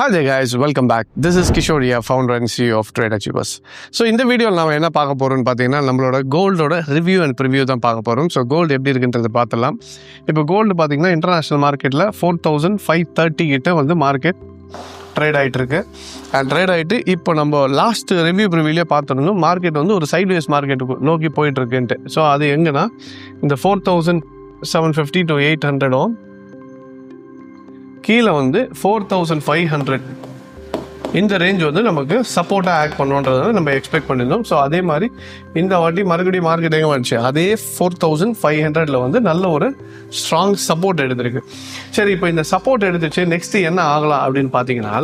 Hi there guys, welcome back. This is Kishore here, founder and CEO of Trade Achievers. So இந்த வீடியோவில் நம்ம என்ன பார்க்க போகிறோம்னு பார்த்தீங்கன்னா நம்மளோட கோல்டோட ரிவ்யூ அண்ட் ப்ரிவ்யூ தான் பார்க்க போகிறோம். ஸோ கோல்டு எப்படி இருக்குன்றதை பார்த்துலாம். இப்போ கோல்டு பார்த்தீங்கன்னா இன்டர்நேஷ்னல் மார்க்கெட்டில் 4530 கிட்ட வந்து மார்க்கெட் ட்ரேட் ஆகிட்டு இருக்கு. அண்ட் ட்ரேட் ஆகிட்டு இப்போ நம்ம லாஸ்ட் ரிவ்யூ ப்ரிவ்யூலேயே பார்த்துருந்தோம் மார்க்கெட் வந்து ஒரு சைட்வேஸ் மார்க்கெட்டுக்கு நோக்கி போயிட்டுருக்குன்ட்டு. ஸோ அது எங்கன்னா இந்த 4750 to 800 கீழே வந்து 4500 இந்த ரேஞ்ச் வந்து நமக்கு சப்போர்ட்டாக ஆக்ட் பண்ணுன்றதை நம்ம எக்ஸ்பெக்ட் பண்ணியிருந்தோம். ஸோ அதே மாதிரி இந்த வாட்டி மறுபடியும் மார்க்கெட் எங்கே வந்துச்சு, அதே 4500 வந்து நல்ல ஒரு ஸ்ட்ராங் சப்போர்ட் எடுத்திருக்கு. சரி, இப்போ இந்த சப்போர்ட் எடுத்துச்சு நெக்ஸ்ட்டு என்ன ஆகலாம் அப்படின்னு பார்த்தீங்கன்னா,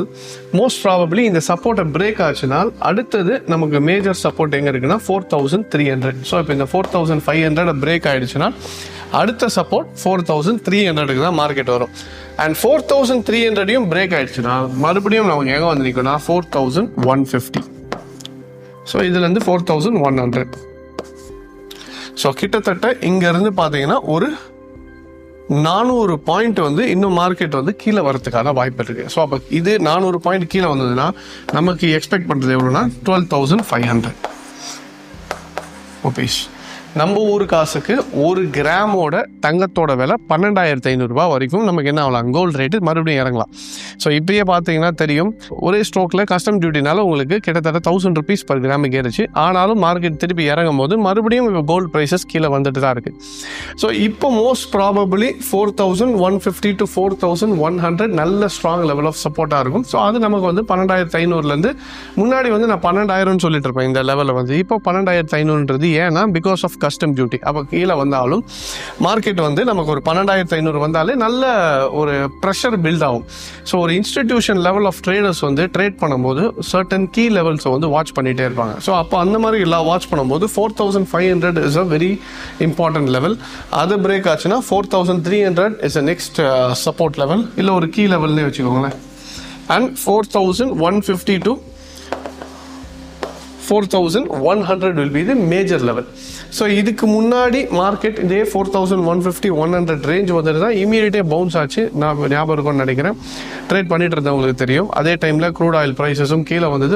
மோஸ்ட் ப்ராபப்ளி இந்த சப்போர்ட்டை பிரேக் ஆச்சுனால் அடுத்தது நமக்கு மேஜர் சப்போர்ட் எங்கே இருக்குன்னா 4300. ஸோ இப்போ இந்த 4500 பிரேக் ஆகிடுச்சுன்னா அடுத்த சப்போர்ட் 4300 தான் மார்க்கெட் வரும். அண்ட் 4300 பிரேக் ஆகிடுச்சுன்னா மறுபடியும் நமக்கு எங்கே வந்து நிற்கும்னா 4150. ஸோ இதுலேருந்து 4100. ஸோ கிட்டத்தட்ட இங்கேருந்து பார்த்தீங்கன்னா ஒரு 400 பாயிண்ட் வந்து இன்னும் மார்க்கெட் வந்து கீழே வரதுக்கான வாய்ப்பு இருக்குது. ஸோ அப்போ இது 400 பாயிண்ட் கீழே வந்ததுன்னா நமக்கு எக்ஸ்பெக்ட் பண்ணுறது எவ்வளோனா 12,500 ருபீஸ். நம்ம ஊர் காசுக்கு ஒரு கிராமோட தங்கத்தோட விலை 12,500 ரூபாய் வரைக்கும் நமக்கு என்ன ஆகலாம், கோல்டு ரேட்டு மறுபடியும் இறங்கலாம். ஸோ இப்பயே பார்த்தீங்கன்னா தெரியும், ஒரே ஸ்ட்ரோக்கில் கஸ்டம் டியூட்டினால உங்களுக்கு கிட்டத்தட்ட 1000 ருபீஸ் பர் கிராமுக்கு ஏறிச்சு. ஆனாலும் மார்க்கெட் திருப்பி இறங்கும் போது மறுபடியும் இப்போ கோல்டு ப்ரைஸஸ் கீழே வந்துட்டு தான் இருக்குது. ஸோ இப்போ மோஸ்ட் ப்ராபபிளி 4150 to 4100 நல்ல ஸ்ட்ராங் லெவல் ஆஃப் சப்போர்ட்டாக இருக்கும். ஸோ அது நமக்கு வந்து 12,500 முன்னாடி வந்து நான் 12,000 சொல்லிட்டு இருப்பேன் இந்த லெவலில் வந்து. இப்போ 12,500 ஏன்னா பிகாஸ் ஆஃப் கஸ்டம் டியூட்டி. அப்போ கீழே வந்தாலும் மார்க்கெட் வந்து நமக்கு ஒரு 12,500 வந்தாலே நல்ல ஒரு ப்ரெஷர் பில்ட் ஆகும். ஸோ ஒரு இன்ஸ்டிடியூஷன் லெவல் ஆஃப் ட்ரேடர்ஸ் வந்து ட்ரேட் பண்ணும்போது சர்டன் கீ லெவல்ஸை வந்து வாட்ச் பண்ணிகிட்டே இருப்பாங்க. ஸோ அப்போ அந்த மாதிரி எல்லாம் வாட்ச் பண்ணும்போது 4500 is a very important level. அது பிரேக் ஆச்சுன்னா 4300 is a next support level, இல்லை ஒரு கீ லெவல்னே வச்சுக்கோங்களேன். And 4150 to 4100 will be the major level. So இதுக்கு முன்னாடி மார்க்கெட் இதே 4150-100 ரேஞ்ச் வந்துட்டு தான் இமீடியட்டே பவுன்ஸ் ஆச்சு. நான் ஞாபகம் இருக்கும்னு நினைக்கிறேன், ட்ரேட் பண்ணிட்டு இருந்தவங்களுக்கு தெரியும். அதே டைமில் க்ரூட் ஆயில் ப்ரைஸஸும் கீழே வந்தது.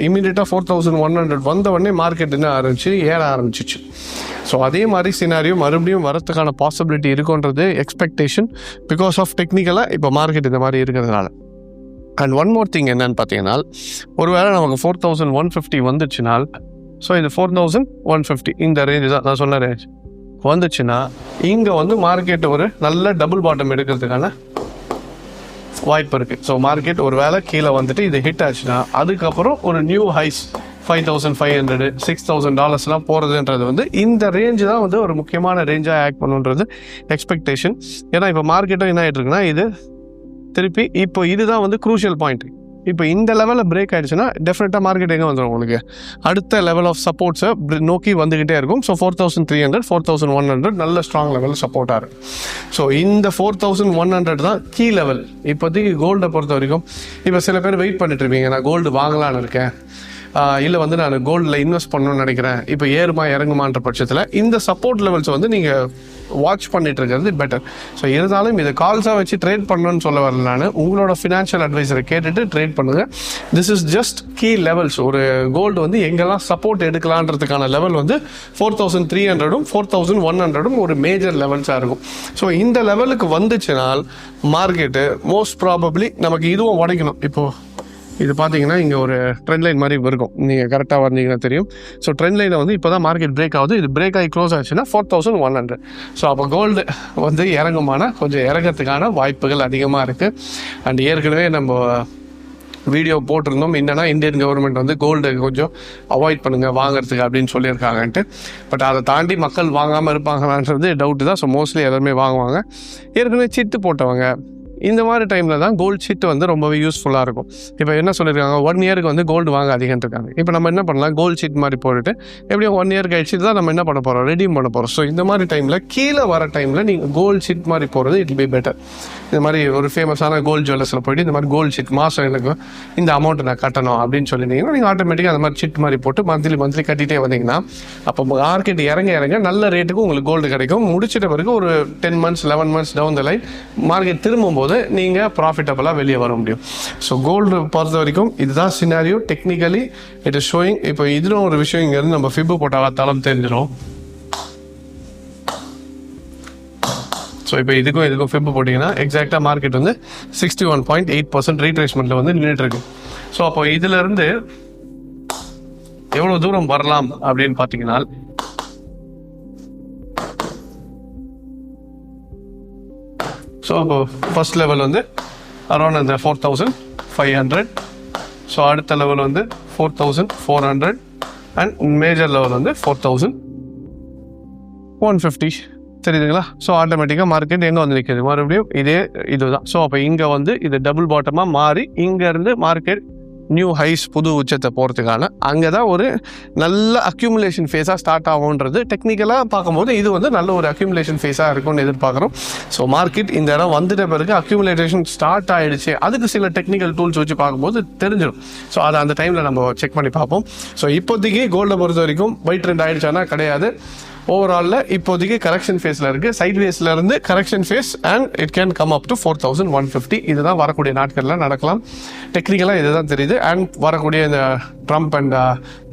இமீடியட்டாக 4100 வந்த உடனே மார்க்கெட் என்ன ஆரம்பிச்சு ஏற ஆரம்பிச்சிச்சு. ஸோ அதே மாதிரி சினாரியோ மறுபடியும் வரத்துக்கான பாசிபிலிட்டி இருக்குன்றது எக்ஸ்பெக்டேஷன், பிகாஸ் ஆஃப் டெக்னிக்கலாக இப்போ மார்க்கெட் இந்த மாதிரி இருக்கிறதுனால. அண்ட் ஒன் மோர் திங் என்னன்னு பார்த்தீங்கன்னா, ஒருவேளை நமக்கு 4150 வந்துச்சுனால், ஸோ இது 4150 இந்த ரேஞ்சு தான் நான் சொன்ன ரேஞ்ச் வந்துச்சுன்னா இங்கே வந்து மார்க்கெட் ஒரு நல்ல டபுள் பாட்டம் எடுக்கிறதுக்கான வாய்ப்பு இருக்குது. ஸோ மார்க்கெட் ஒரு வேளை கீழே வந்துட்டு இது ஹிட் ஆச்சுன்னா அதுக்கப்புறம் ஒரு நியூ ஹைஸ் 5,500 $6,000 போகிறதுன்றது வந்து இந்த ரேஞ்சு தான் வந்து ஒரு முக்கியமான ரேஞ்சாக ஆக்ட் பண்ணுன்றது எக்ஸ்பெக்டேஷன். ஏன்னா இப்போ மார்க்கெட்டும் என்ன ஆகிட்டு இருக்குன்னா இது திருப்பி இப்போ இதுதான் வந்து க்ரூஷியல் பாயிண்ட். இப்போ இந்த லெவலில் பிரேக் ஆகிடுச்சுன்னா டெஃபினட்டாக மார்க்கெட் எங்கே வந்துடும், உங்களுக்கு அடுத்த லெவல் ஆஃப் சப்போர்ட்ஸை நோக்கி வந்துக்கிட்டே இருக்கும். ஸோ 4300 4100 நல்ல ஸ்ட்ராங் லெவலில் சப்போர்ட்டாக இருக்கும். ஸோ இந்த 4100 தான் கீ லெவல் இப்போதைக்கு கோல்டை பொறுத்த வரைக்கும். இப்போ சில பேர் வெயிட் பண்ணிட்டு இருப்பீங்க, நான் கோல்டு வாங்கலான்னு இருக்கேன், இல்லை வந்து நான் கோல்டில் இன்வெஸ்ட் பண்ணணும்னு நினைக்கிறேன், இப்போ ஏறுமா இறங்குமான்ற பட்சத்தில் இந்த சப்போர்ட் லெவல்ஸ் வந்து நீங்கள் வாட்ச் பண்ணிட்டு இருக்கிறது பெட்டர். ஸோ இருந்தாலும் இதை கால்ஸாக வச்சு ட்ரேட் பண்ணணும்னு சொல்ல வரல, நான் உங்களோட ஃபினான்ஷியல் அட்வைஸரை கேட்டுட்டு ட்ரேட் பண்ணுங்கள். This is just key levels. ஒரு கோல்டு வந்து எங்கெல்லாம் சப்போர்ட் எடுக்கலான்றதுக்கான லெவல் வந்து 4300 4100 ஒரு மேஜர் லெவல்ஸாக இருக்கும். ஸோ இந்த லெவலுக்கு வந்துச்சுனால் மார்க்கெட்டு மோஸ்ட் ப்ராபப்ளி நமக்கு இதுவும் உடைக்கணும். இப்போது இது பார்த்தீங்கன்னா இங்கே ஒரு ட்ரெண்ட் லைன் மாதிரி இருக்கும், நீங்கள் கரெக்டாக வந்தீங்கன்னா தெரியும். ஸோ ட்ரெண்ட் லைனை வந்து இப்போ தான் மார்க்கெட் பிரேக் ஆகுது. இது பிரேக் ஆகி க்ளோஸ் ஆச்சுன்னா 4100. ஸோ அப்போ கோல்டு வந்து இறங்குமானா கொஞ்சம் இறங்கிறதுக்கான வாய்ப்புகள் அதிகமாக இருக்குது. அண்ட் ஏற்கனவே நம்ம வீடியோ போட்டிருந்தோம், என்னென்னா இந்தியன் கவர்மெண்ட் வந்து கோல்டு கொஞ்சம் அவாய்ட் பண்ணுங்கள் வாங்குறதுக்கு அப்படின்னு சொல்லியிருக்காங்கன்ட்டு. பட் அதை தாண்டி மக்கள் வாங்காமல் இருப்பாங்களான்றது டவுட்டு தான். ஸோ மோஸ்ட்லி எல்லாருமே வாங்குவாங்க. ஏற்கனவே சிட்டு போட்டவங்க இந்த மாதிரி டைமில் தான் கோல்டு ஷீட் வந்து ரொம்பவே யூஸ்ஃபுல்லாக இருக்கும். இப்போ என்ன சொல்லியிருக்காங்க, 1 இயருக்கு வந்து கோல்டு வாங்க அதிகம் இருக்காங்க. இப்போ நம்ம என்ன பண்ணலாம், கோல்டு ஷீட் மாதிரி போட்டுட்டு எப்படியும் 1 இயர் கழிச்சு தான் நம்ம என்ன பண்ண போகிறோம், ரெடீம் பண்ண போகிறோம். ஸோ இந்த மாதிரி டைமில் கீழே வர டைமில் நீங்கள் கோல்டு ஷீட் மாதிரி போகிறது இட் பி பெட்டர். இந்த மாதிரி ஒரு ஃபேமஸான கோல்டு ஜுவல்லர்ஸில் போய்ட்டு இந்த மாதிரி கோல்டு ஷீட் மாதம் எனக்கு இந்த அமௌண்ட்டை நான் கட்டணும் அப்படின்னு சொல்லியிருந்தீங்கன்னா நீங்கள் ஆட்டோமேட்டிக்காக அந்த மாதிரி ஷீட் மாதிரி போட்டு மந்த்லி கட்டிகிட்டே வந்தீங்கன்னா அப்போ மார்க்கெட் இறங்க நல்ல ரேட்டுக்கு உங்களுக்கு கோல்டு கிடைக்கும். முடிச்சிட்ட பிறகு ஒரு 10 months 11 months down the line market திரும்பும்போது பார்க்கும்போது நீங்கள் ப்ராஃபிட்டபுளாக வெளியே வர முடியும். ஸோ கோல்டு பொறுத்த வரைக்கும் இதுதான் scenario. Technically it is showing. இப்போ இதில் ஒரு விஷயம் இங்கேருந்து நம்ம ஃபிப்பு போட்டால் தளம் தெரிஞ்சிடும். ஸோ இப்போ இதுக்கும் ஃபிப்பு போட்டிங்கன்னா எக்ஸாக்டாக மார்க்கெட் வந்து 61.8% ரீட்ரேஸ்மெண்ட்டில் வந்து நின்றுட்டுருக்கு. ஸோ அப்போ இதிலேருந்து எவ்வளோ தூரம் வரலாம் அப்படின்னு பார்த்தீங்கன்னா, ஸோ இப்போ ஃபர்ஸ்ட் லெவல் வந்து அரௌண்ட் அந்த 4,500. ஸோ அடுத்த லெவல் வந்து 4,400 அண்ட் மேஜர் லெவல் வந்து 4,150. தெரியுதுங்களா? ஸோ ஆட்டோமேட்டிக்காக மார்க்கெட் எங்கே வந்து நிற்கிது, மறுபடியும் இதுதான். ஸோ அப்போ இங்கே வந்து இது டபுள் பாட்டமாக மாறி இங்கேருந்து மார்க்கெட் நியூ ஹைஸ் புது உச்சத்தை போகிறதுக்கான அங்கே தான் ஒரு நல்ல அக்யூமுலேஷன் ஃபேஸாக ஸ்டார்ட் ஆகுன்றது டெக்னிக்கலாக பார்க்கும்போது இது வந்து நல்ல ஒரு அக்யூமுலேஷன் ஃபேஸாக இருக்கும்னு எதிர்பார்க்குறோம். ஸோ மார்க்கெட் இந்த இடம் வந்துட்ட பிறகு அக்யூமுலேஷன் ஸ்டார்ட் ஆகிடுச்சு, அதுக்கு சில டெக்னிக்கல் டூல்ஸ் வச்சு பார்க்கும்போது தெரிஞ்சிடும். ஸோ அதை அந்த டைமில் நம்ம செக் பண்ணி பார்ப்போம். ஸோ இப்போதைக்கு கோல்டை பொறுத்த வரைக்கும் பை ட்ரெண்ட் ஆகிடுச்சானா கிடையாது. ஓவராலில் இப்போதைக்கு கரெக்ஷன் ஃபேஸில் இருக்குது. சைட் வேஸில் இருந்து correction phase and it can come up to 4,150. இதுதான் வரக்கூடிய நாட்களில் நடக்கலாம். டெக்னிக்கலாக இதுதான் தெரியுது. அண்ட் வரக்கூடிய இந்த ட்ரம்ப் அண்ட்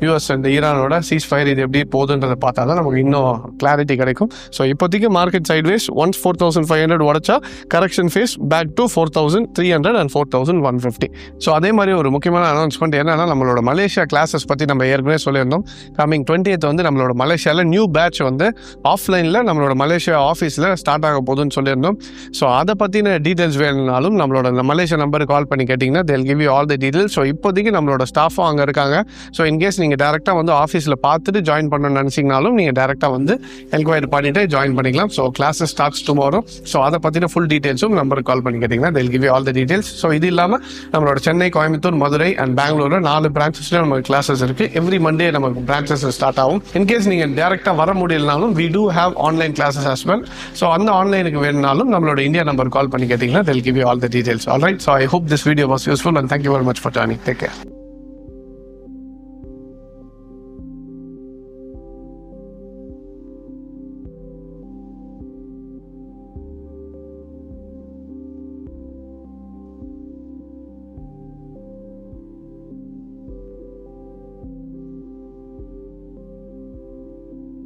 யூஎஸ் அண்ட் ஈரானோட சீஸ் ஃபயர் இது எப்படி போகுதுன்றதை பார்த்தா தான் நமக்கு இன்னும் கிளாரிட்டி கிடைக்கும். ஸோ இப்போதைக்கு மார்க்கெட் சைட் வேஸ் ஒன்ஸ் 4,500 உடச்சா correction phase back to 4,300 and 4,150. So அதே மாதிரி ஒரு முக்கியமான அனௌன்ஸ்மெண்ட் என்னன்னா, நம்மளோட மலேசியா கிளாஸஸ் பற்றி நம்ம ஏற்கனவே சொல்லியிருந்தோம். கம்மிங் 20th வந்து நம்மளோட மலேசியாவில் நியூ பேட்ச் வந்து ஆஃப்லைனில் நம்மளோட மலேசியா ஆஃபீஸில் ஸ்டார்ட் ஆக போகுதுன்னு சொல்லியிருந்தோம். ஸோ அதை பற்றின டீட்டெயில்ஸ் வேணும்னாலும் நம்மளோட மலேசியா நம்பருக்கு கால் பண்ணி கேட்டிங்கன்னா they'll give you all the details. So இப்போதைக்கு நம்மளோட ஸ்டாஃபும் அங்கே இருக்காங்க. ஸோ இன்கேஸ் நீங்கள் டேரெக்டாக வந்து ஆஃபீஸில் பார்த்துட்டு ஜாயின் பண்ணணும்னு நினச்சிங்கனாலும் நீங்கள் டேரெக்டாக வந்து என்கொயரி பண்ணிவிட்டு ஜாயின் பண்ணிக்கலாம். So classes starts tomorrow. So அதை பற்றின ஃபுல் டீட்டெயில்ஸும் நம்பருக்கு கால் பண்ணி கேட்டிங்கன்னா they'll give you all the details. So இது இல்லாமல் நம்மளோட சென்னை, கோயம்புத்தூர், மதுரை அண்ட் பெங்களூரில் 4 பிரான்ச்சஸ்ல நமக்கு கிளாஸஸ் இருக்குது. எவ்ரி மண்டே நமக்கு பிரான்ச்சஸ் ஸ்டார்ட் ஆகும். இன்கேஸ் நீங்கள் டேரெக்டாக வர முடியலனாலும் we do have online classes as well. So அந்த ஆன்லைனுக்கு வேணும்னாலும் நம்மளோட இந்தியா நம்பர் கால் பண்ணி கேட்டிங்கன்னா they'll give you all the details. All right. So I hope this video was useful and thank you very much for joining. Take care.